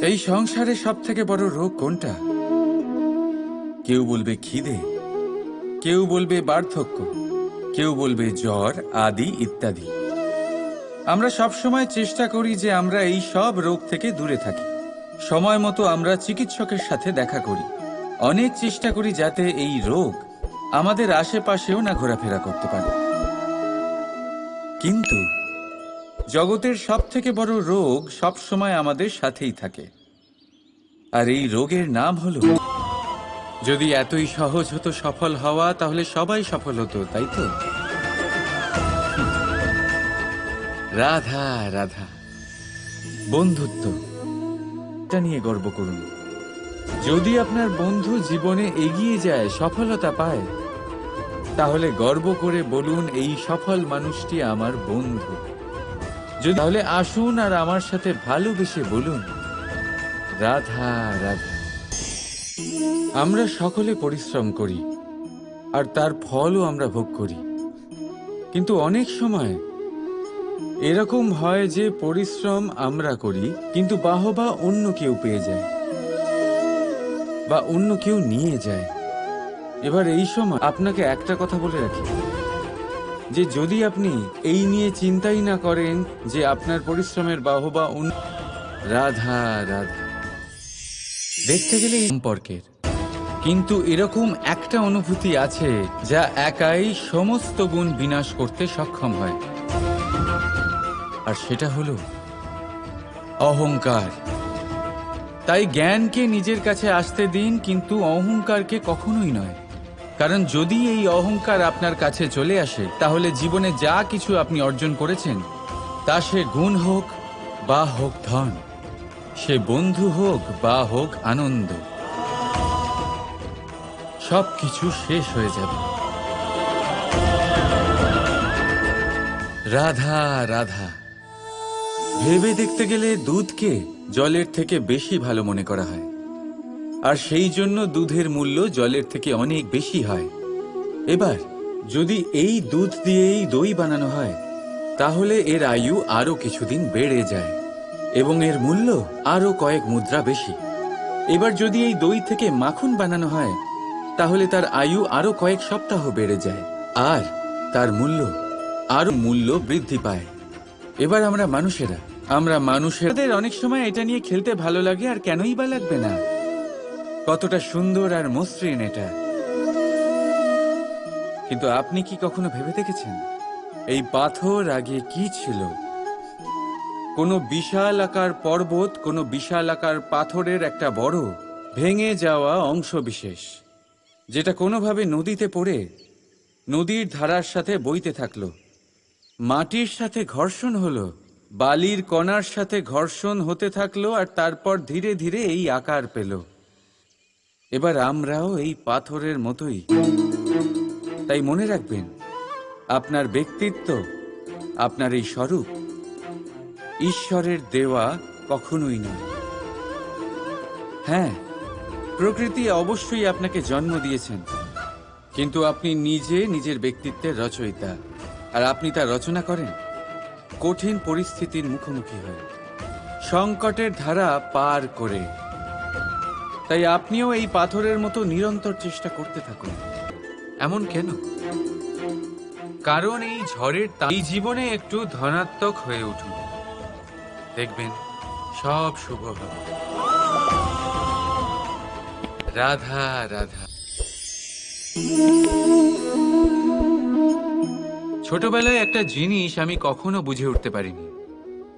এই সংসারে সব থেকে বড় রোগ কোনটা? কেউ বলবে খিদে, কেউ বলবে বার্ধক্য, কেউ বলবে জ্বর আদি ইত্যাদি। আমরা সব সময় চেষ্টা করি যে আমরা এই সব রোগ থেকে দূরে থাকি। সময় মতো আমরা চিকিৎসকের সাথে দেখা করি, অনেক চেষ্টা করি যাতে এই রোগ আমাদের আশেপাশেও না ঘোরাফেরা করতে পারে। কিন্তু জগতের সব থেকে বড় রোগ সব সময় আমাদের সাথেই থাকে, আর এই রোগের নাম হলো, যদি এতই সহজ হতো সফল হওয়া তাহলে সবাই সফল হতো, তাই তো? রাধা রাধা। বন্ধুত্ব, এটা নিয়ে গর্ব করুন। যদি আপনার বন্ধু জীবনে এগিয়ে যায়, সফলতা পায়, তাহলে গর্ব করে বলুন এই সফল মানুষটি আমার বন্ধু। যদি তাহলে আসুন আর আমার সাথে ভালোবেসে বলুন রাধা রাধা। আমরা সকলে পরিশ্রম করি আর তার ফলও আমরা ভোগ করি, কিন্তু অনেক সময় এরকম হয় যে পরিশ্রম আমরা করি কিন্তু বাহবা অন্য কেউ পেয়ে যায় বা অন্য কেউ নিয়ে যায়। এবার এই সময় আপনাকে একটা কথা বলে রাখি, যে যদি আপনি এই নিয়ে চিন্তাই না করেন যে আপনার পরিশ্রমের বাহবা অন্য, রাধা রাধা। দেখতে গেলে এই সম্পর্কের, কিন্তু এরকম একটা অনুভূতি আছে যা একাই সমস্ত গুণ বিনাশ করতে সক্ষম হয়, আর সেটা হলো অহংকার। তাই জ্ঞানকে নিজের কাছে আসতে দিন, কিন্তু অহংকারকে কখনোই নয়। কারণ যদি এই অহংকার আপনার কাছে চলে আসে, তাহলে জীবনে যা কিছু আপনি অর্জন করেছেন, তা সে গুণ হোক বা হোক ধন, সে বন্ধু হোক বা হোক আনন্দ, সব কিছু শেষ হয়ে যাবে। রাধা রাধা। ভেবে দেখতে গেলে দুধকে জলের থেকে বেশি ভালো মনে করা হয়, আর সেই জন্য দুধের মূল্য জলের থেকে অনেক বেশি হয়। এবার যদি এই দুধ দিয়েই দই বানানো হয়, তাহলে এর আয়ু আরো কিছুদিন বেড়ে যায় এবং এর মূল্য আরো কয়েক মুদ্রা বেশি। এবার যদি এই দই থেকে মাখন বানানো হয়, তাহলে তার আয়ু আরো কয়েক সপ্তাহ বেড়ে যায় আর তার মূল্য বৃদ্ধি পায়। এবার আমরা মানুষের অনেক সময় এটা নিয়ে খেলতে ভালো লাগে, আর কেনই বা লাগবে না? কতটা সুন্দর আর মসৃণ এটা। কিন্তু আপনি কি কখনো ভেবে দেখেছেন এই পাথর আগে কি ছিল? কোনো বিশাল আকার পর্বত, কোনো বিশাল আকার পাথরের একটা বড় ভেঙে যাওয়া অংশ বিশেষ, যেটা কোনোভাবে নদীতে পড়ে নদীর ধারার সাথে বইতে থাকলো। মাটির সাথে ঘর্ষণ হলো, বালির কণার সাথে ঘর্ষণ হতে থাকলো, আর তারপর ধীরে ধীরে এই আকার পেল। এবার আমরাও এই পাথরের মতোই। তাই মনে রাখবেন, আপনার ব্যক্তিত্ব, আপনার এই স্বরূপ ঈশ্বরের দেওয়া কখনোই নয়। হ্যাঁ, প্রকৃতি অবশ্যই আপনাকে জন্ম দিয়েছেন, কিন্তু আপনি নিজের ব্যক্তিত্বের রচয়িতা, আর আপনি তা রচনা করেন কঠিন পরিস্থিতির মুখোমুখি হয়ে, সংকটের ধারা পার করে। তাই আপনিও এই পাথরের মতো নিরন্তর চেষ্টা করতে থাকুন। এমন কেন? কারণ এই ঝড়ের এই জীবনে একটু ধনাত্মক হয়ে উঠুন, দেখবেন সব শুভ হবে। রাধা রাধা। ছোটবেলায় একটা জিনিস আমি কখনো বুঝে উঠতে পারিনি।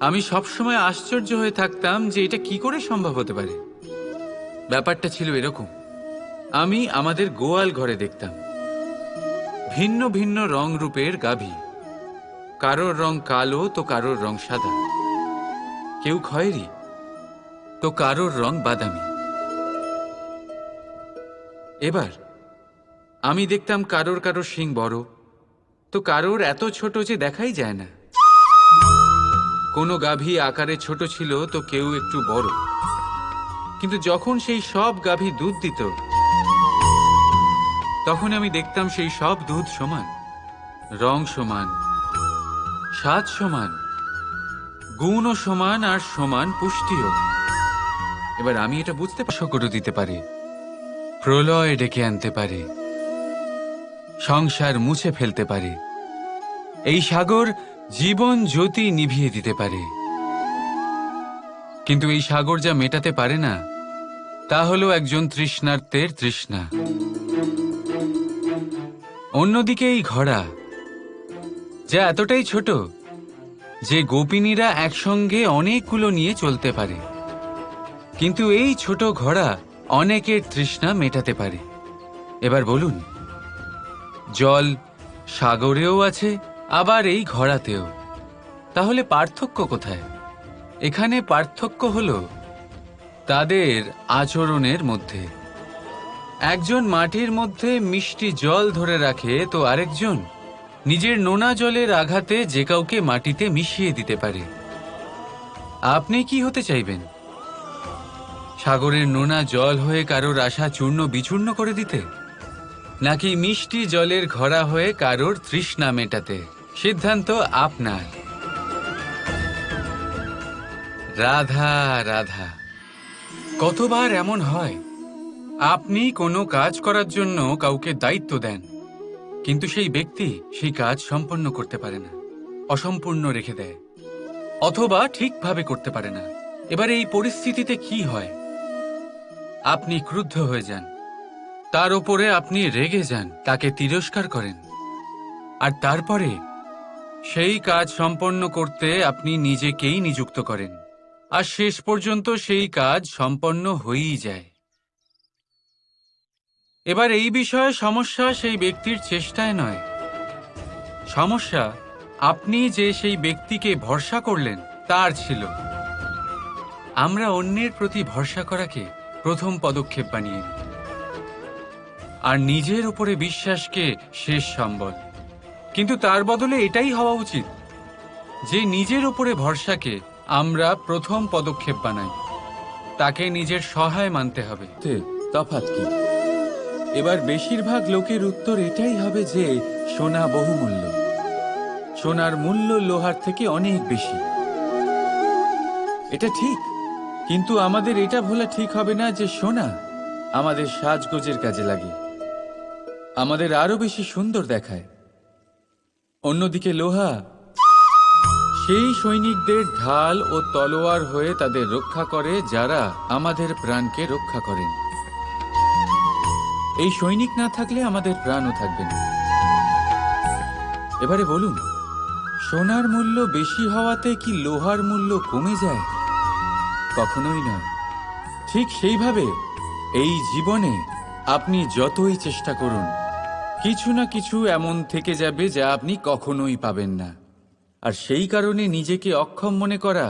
আমি সবসময় আশ্চর্য হয়ে থাকতাম যে এটা কি করে সম্ভব হতে পারে। ব্যাপারটা ছিল এরকম, আমি আমাদের গোয়াল ঘরে দেখতাম ভিন্ন ভিন্ন রং রূপের গাভী। কারোর রং কালো তো কারোর রং সাদা, কেউ খয়েরি তো কারোর রং বাদামি। এবার আমি দেখতাম কারোর কারোর শিং বড় তো কারোর এত ছোট যে দেখাই যায় না। কোনো গাভী আকারে ছোট ছিল তো কেউ একটু বড়। কিন্তু যখন সেই সব গাভী দুধ দিত, তখন আমি দেখতাম সেই সব দুধ সমান, রং সমান, স্বাদ সমান, গুণও সমান, আর সমান পুষ্টিও। এবার আমি এটা বুঝতে করে দিতে পারি, প্রলয় ডেকে আনতে পারে, সংসার মুছে ফেলতে পারে। এই সাগর জীবন জ্যোতি নিভিয়ে দিতে পারে। কিন্তু এই সাগর যা মেটাতে পারে না তা হলো একজন তৃষ্ণার্তের তৃষ্ণা। অন্যদিকে এই ঘোড়া যা এতটাই ছোট যে গোপিনীরা একসঙ্গে অনেকগুলো নিয়ে চলতে পারে, কিন্তু এই ছোট ঘোড়া অনেকের তৃষ্ণা মেটাতে পারে। এবার বলুন, জল সাগরেও আছে, আবার এই ঘোড়াতেও। তাহলে পার্থক্য কোথায়? এখানে পার্থক্য হলো তাদের আচরণের মধ্যে। একজন মাটির মধ্যে মিষ্টি জল ধরে রাখে, তো আরেকজন নিজের নোনা জলের আঘাতে যে কাউকে মাটিতে মিশিয়ে দিতে পারে। আপনি কি হতে চাইবেন? সাগরের নোনা জল হয়ে কারোর আশা চূর্ণ বিচূর্ণ করে দিতে, নাকি মিষ্টি জলের ঘোড়া হয়ে কারোর তৃষ্ণা মেটাতে? সিদ্ধান্ত আপনার। রাধা রাধা। কতবার এমন হয়, আপনি কোনো কাজ করার জন্য কাউকে দায়িত্ব দেন, কিন্তু সেই ব্যক্তি সেই কাজ সম্পন্ন করতে পারে না, অসম্পূর্ণ রেখে দেয়, অথবা ঠিকভাবে করতে পারে না। এবার এই পরিস্থিতিতে কি হয়? আপনি ক্রুদ্ধ হয়ে যান, তার উপরে আপনি রেগে যান, তাকে তিরস্কার করেন, আর তারপরে সেই কাজ সম্পন্ন করতে আপনি নিজেকেই নিযুক্ত করেন, আর শেষ পর্যন্ত সেই কাজ সম্পন্ন হয়েই যায়। এবার এই বিষয়ে সমস্যা সেই ব্যক্তির চেষ্টায় নয়, সমস্যা আপনি যে সেই ব্যক্তিকে ভরসা করলেন তার ছিল। আমরা অন্যের প্রতি ভরসা করাকে প্রথম পদক্ষেপ বানিয়ে নিই, আর নিজের উপরে বিশ্বাসকে শেষ সম্বল। কিন্তু তার বদলে এটাই হওয়া উচিত যে নিজের উপরে ভরসাকে আমরা প্রথম পদক্ষেপ বানাই, তাকে নিজের সহায় মানতে হবে। তফাৎ কি? এবার বেশিরভাগ লোকের উত্তর এটাই হবে যে সোনা বহুমূল্য, সোনার মূল্য লোহার থেকে অনেক বেশি। এটা ঠিক, কিন্তু আমাদের এটা ভোলা ঠিক হবে না যে সোনা আমাদের সাজগোজের কাজে লাগে, আমাদের আরো বেশি সুন্দর দেখায়। অন্যদিকে লোহা সেই সৈনিকদের ঢাল ও তলোয়ার হয়ে তাদের রক্ষা করে যারা আমাদের প্রাণকে রক্ষা করেন। এই সৈনিক না থাকলে আমাদের প্রাণও থাকবে না। এবারে বলুন, সোনার মূল্য বেশি হওয়াতে কি লোহার মূল্য কমে যায়? কখনোই নয়। ঠিক সেইভাবে এই জীবনে আপনি যতই চেষ্টা করুন, কিছু না কিছু এমন থেকে যাবে যা আপনি কখনোই পাবেন না, আর সেই কারণে নিজেকে অক্ষম মনে করা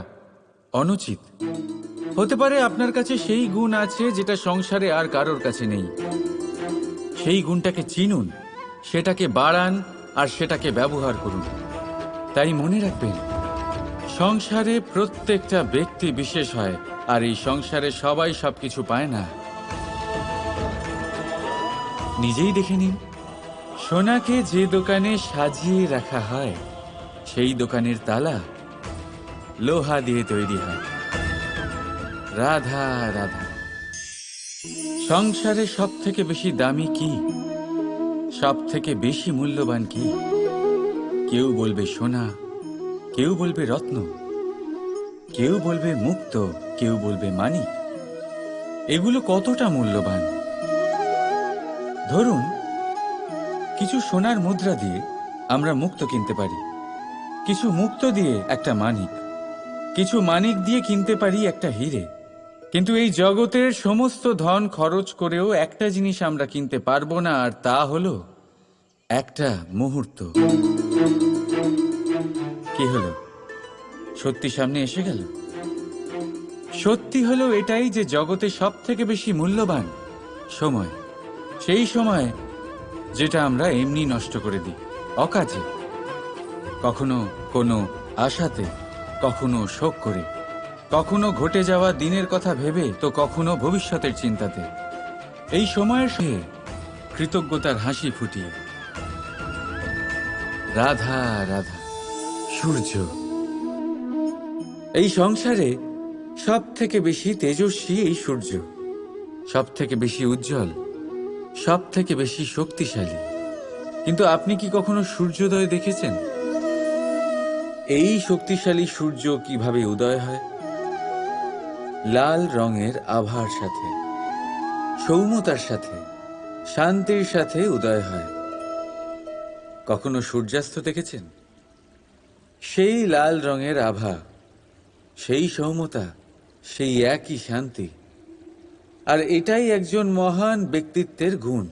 অনুচিত। হতে পারে আপনার কাছে সেই গুণ আছে যেটা সংসারে আর কারোর কাছে নেই। সেই গুণটাকে চিনুন, সেটাকে বাড়ান, আর সেটাকে ব্যবহার করুন। তাই মনে রাখবেন, সংসারে প্রত্যেকটা ব্যক্তি বিশেষ হয়, আর এই সংসারে সবাই সবকিছু পায় না। নিজেই দেখে নিন, সোনাকে যে দোকানে সাজিয়ে রাখা হয় সেই দোকানের তালা লোহা দিয়ে তৈরি হয়। রাধা রাধা। সংসারে সব থেকে বেশি দামি কি, সব থেকে বেশি মূল্যবান কি? কেউ বলবে সোনা, কেউ বলবে রত্ন, কেউ বলবে মুক্ত, কেউ বলবে মানিক। এগুলো কতটা মূল্যবান? ধরুন, কিছু সোনার মুদ্রা দিয়ে আমরা মুক্ত কিনতে পারি, কিছু মুক্ত দিয়ে একটা মানিক, কিছু মানিক দিয়ে কিনতে পারি একটা হীরে। কিন্তু এই জগতের সমস্ত ধন খরচ করেও একটা জিনিস আমরা কিনতে পারবো না, আর তা হলো একটা মুহূর্ত। কি হলো? সত্যি সামনে এসে গেল। সত্যি হলো এটাই যে জগতে সব থেকে বেশি মূল্যবান সময়, সেই সময় যেটা আমরা এমনি নষ্ট করে দিই, অকাজে, কখনো কোনো আশাতে, কখনো শোক করে, কখনো ঘটে যাওয়া দিনের কথা ভেবে, তো কখনো ভবিষ্যতের চিন্তাতে। এই সময়ের সঙ্গে কৃতজ্ঞতার হাসি ফুটিয়ে। রাধা রাধা। সূর্য। এই সংসারে সব থেকে বেশি তেজস্বী এই সূর্য, সব থেকে বেশি উজ্জ্বল, সব থেকে বেশি শক্তিশালী। কিন্তু আপনি কি কখনো সূর্যোদয় দেখেছেন? এই শক্তিশালী সূর্য কিভাবে উদয় হয়? লাল রঙের আভার সাথে, সৌম্যতার সাথে, শান্তির সাথে উদয় হয়। কখনো সূর্যাস্ত দেখেছেন? সেই লাল রঙের আভা, সেই সৌম্যতা, সেই একই শান্তি। আর এটাই একজন মহান ব্যক্তিত্বের গুণ।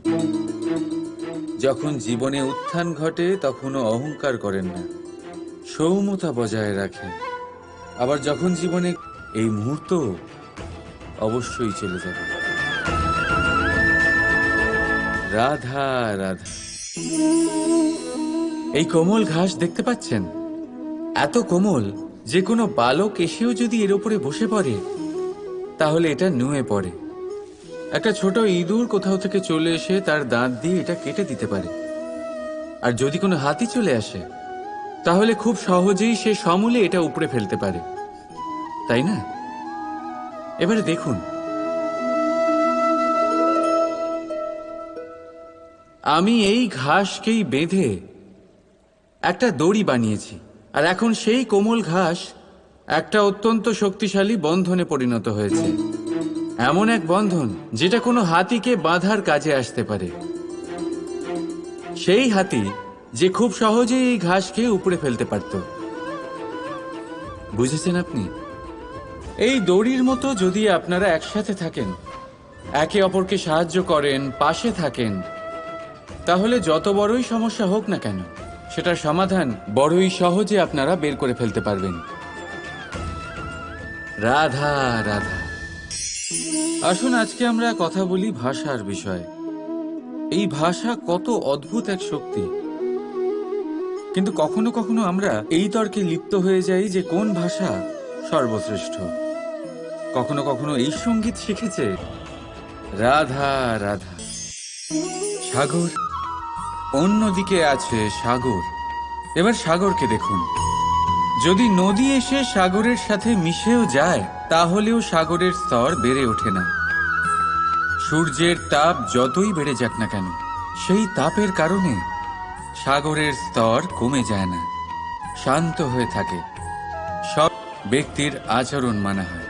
যখন জীবনে উত্থান ঘটে তখনও অহংকার করেন না, সৌম্যতা বজায় রাখেন। আবার যখন জীবনে এই মুহূর্ত অবশ্যই চলে যাবে। রাধা রাধা। এই কোমল ঘাস দেখতে পাচ্ছেন? এত কোমল যে কোনো বালক এসেও যদি এর উপরে বসে পড়ে তাহলে এটা নুয়ে পড়ে। একটা ছোট ইঁদুর কোথাও থেকে চলে এসে তার দাঁত দিয়ে এটা কেটে দিতে পারে। আর যদি কোনো হাতি চলে আসে তাহলে খুব সহজেই সে সমূলে এটা উপড়ে ফেলতে পারে, তাই না? এবারে দেখুন, আমি এই ঘাসকেই বেঁধে একটা দড়ি বানিয়েছি। আর এখন সেই কোমল ঘাস একটা অত্যন্ত শক্তিশালী বন্ধনে পরিণত হয়েছে। এমন এক বন্ধন যেটা কোনো হাতিকে বাঁধার কাজে আসতে পারে। সেই হাতি যে খুব সহজেই এই ঘাসকে উপড়ে ফেলতে পারত। বুঝেছেন আপনি? এই দড়ির মতো যদি আপনারা একসাথে থাকেন, একে অপরকে সাহায্য করেন, পাশে থাকেন, তাহলে যত বড়ই সমস্যা হোক না কেন সেটার সমাধান বড়ই সহজে আপনারা বের করে ফেলতে পারবেন। রাধা রাধা। আসুন আজকে আমরা কথা বলি ভাষার বিষয়ে। এই ভাষা কত অদ্ভুত এক শক্তি। কিন্তু কখনো কখনো আমরা এই তর্কে লিপ্ত হয়ে যাই যে কোন ভাষা সর্বশ্রেষ্ঠ। কখনো কখনো এই সঙ্গীত শিখেছে রাধা রাধা। সাগর, অন্যদিকে আছে সাগর। এবার সাগরকে দেখুন। যদি নদী এসে সাগরের সাথে মিশেও যায় তাহলেও সাগরের স্তর বেড়ে ওঠে না। সূর্যের তাপ যতই বেড়ে যাক না কেন সেই তাপের কারণে সাগরের স্তর কমে যায় না, শান্ত হয়ে থাকে। সব ব্যক্তির আচরণ মানা হয়।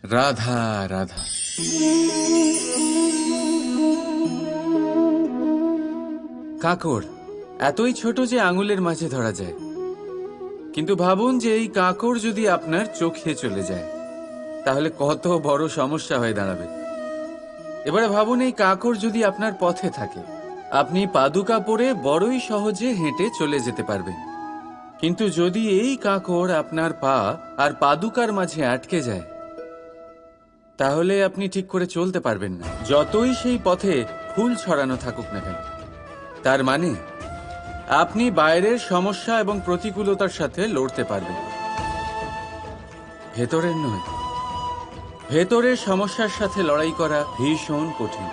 রাধা রাধা। কাঁকড় এতই ছোট যে আঙুলের মাঝে ধরা যায়। কিন্তু ভাবুন যে এই কাঁকড় যদি আপনার চোখে চলে যায় তাহলে কত বড় সমস্যা হয়ে দাঁড়াবে। এবারে ভাবুন এই কাঁকড় যদি আপনার পথে থাকে, আপনি পাদুকা পরে বড়ই সহজে হেঁটে চলে যেতে পারবেন। কিন্তু যদি এই কাঁকড় আপনার পা আর পাদুকার মাঝে আটকে যায় তাহলে আপনি ঠিক করে চলতে পারবেন না, যতই সেই পথে ফুল ছড়ানো থাকুক না কেন। তার মানে আপনি বাইরের সমস্যা এবং প্রতিকূলতার সাথে লড়তে পারবেন, ভেতরের নয়। ভেতরের সমস্যার সাথে লড়াই করা ভীষণ কঠিন।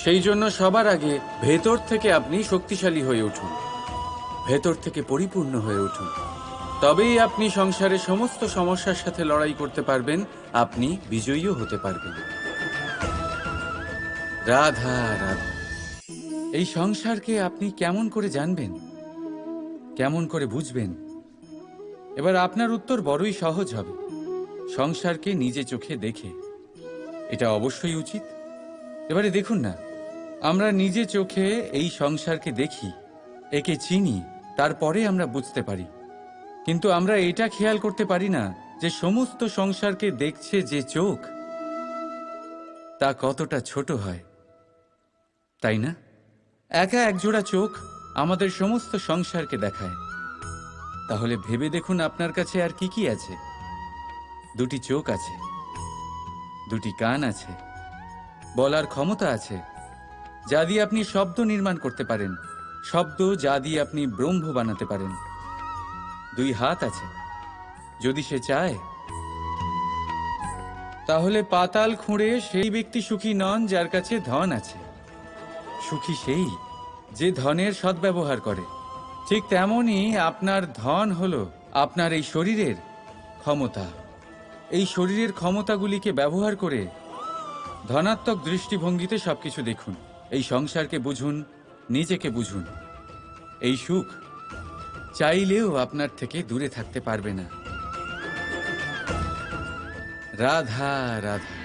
সেই জন্য সবার আগে ভেতর থেকে আপনি শক্তিশালী হয়ে উঠুন, ভেতর থেকে পরিপূর্ণ হয়ে উঠুন। তবেই আপনি সংসারের সমস্ত সমস্যার সাথে লড়াই করতে পারবেন, আপনি বিজয়ীও হতে পারবেন। রাধা রাধা। এই সংসারকে আপনি কেমন করে জানবেন, কেমন করে বুঝবেন? এবার আপনার উত্তর বড়ই সহজ হবে। সংসারকে নিজে চোখে দেখে। এটা অবশ্যই উচিত। এবারে দেখুন না, আমরা নিজে চোখে এই সংসারকে দেখি, একে চিনি, তারপরে আমরা বুঝতে পারি। কিন্তু আমরা এটা খেয়াল করতে পারি না যে সমস্ত সংসারকে দেখছে যে চোখ, তা কতটা ছোট হয়, তাই না? একা একজোড়া চোখ আমাদের সমস্ত সংসারকে দেখায়। তাহলে ভেবে দেখুন আপনার কাছে আর কি কি আছে। দুটি চোখ আছে, দুটি কান আছে, বলার ক্ষমতা আছে যা দিয়ে আপনি শব্দ নির্মাণ করতে পারেন, শব্দ যা দিয়ে আপনি ব্রহ্ম বানাতে পারেন। দুই হাত আছে, যদি সে চায় তাহলে পাতাল খুঁড়ে সেই ব্যক্তি সুখী নন যার কাছে ধন আছে। সুখী সেই যে ধনের সদ্ব্যবহার করে। ঠিক তেমনই আপনার ধন হলো আপনার এই শরীরের ক্ষমতা, এই শরীরের ক্ষমতাগুলিকে ব্যবহার করে ধনাত্মক দৃষ্টিভঙ্গিতে সবকিছু দেখুন। এই সংসারকে বুঝুন, নিজেকে বুঝুন। এই সুখ চাইলেও আপনার থেকে দূরে থাকতে পারবে না। রাধা রাধা।